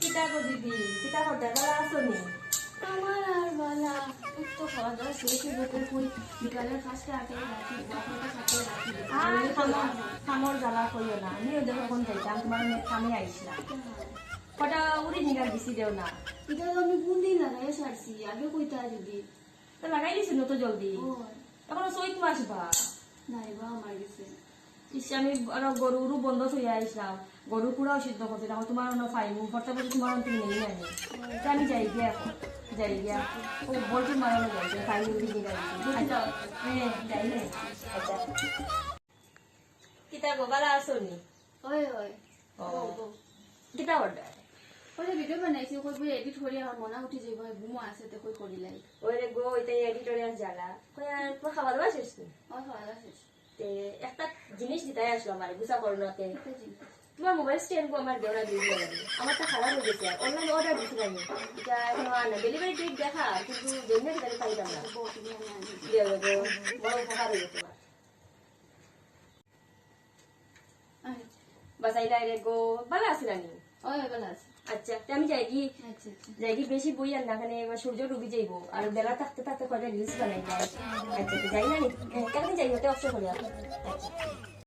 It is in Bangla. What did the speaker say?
কিতা গো দিদি কিতা করতে ভালো আছো নি? আমার আর বালা তো খাওয়া দাওয়া শেষে বোতল কই বিকালের কাজটা আগে রাখি বাপটা সাথে রাখি আর খামর জ্বালা কইও না, আমিও দেখো কোন যাইতাম তোমার খামে আইসলাম। কটা উড়ি নিগার দিছি দেও না, এটা তো আমি কোন দিন লাগাই সারছি আগে কইতা দিদি তো লাগাই দিছি তো জলদি। ও এখনো চৈত মাস বা নাই বা আমার গেছে ইসে আমি আরো গরুরও বন্ধ থইয়া আইসলাম, গরুর পুরাও সিদ্ধ করতে দেখো তোমার অন্য ফাইমু ফটা বলে তোমার অন্ত নেই আনি। তা আমি যাই গিয়া এখন যাই গিয়া ও বলটি মারানো যাই গিয়া ফাইল উড়ি নিগার দিছি। আচ্ছা হ্যাঁ যাই রে। আচ্ছা কিতা গো ভালো আছো নি? ওই ওই ও কিতা অর্ডার ওরে ভিডিও বানাইছি কই বই এডিট করি আর মনা উঠি যাইব ঘুমো আছে তে কই করি লাই ওই রে গো এটা এডিটোরিয়াল জ্বালা কই আর পুরো খাওয়া দাওয়া শেষ নি? ওই খাওয়া দাওয়া শেষ তে একটা জিনিস দিতাই আসলো আমার বুঝা করোনাতে, একটা জিনিস তোমার মোবাইল স্ট্যান্ড গো আমার দেওয়া দিয়ে দিও আমার তো খারাপ হয়ে গেছে, অনলাইন অর্ডার দিছিলাম আমি, এটা এখনো আনা ডেলিভারি ডেট দেখা কিন্তু যেমনি তাহলে পাইতাম না। বহুত দিন আনি দিয়ে গো বড় উপকার হয়ে গেছে তোমার বাসাইলা রে গো ভালো আছিল নি? ওই ভালো আছে আচ্ছা তে আমি যাই কি আচ্ছা আচ্ছা যাই কি বেশি বই আর না খানে এবার সূর্য ডুবি যাইব আর বেলা থাকতে থাকতে কয়টা রিলস বানাই যায়। আচ্ছা তো যাই না নি কেন যাই হতে অবসর করি আচ্ছা।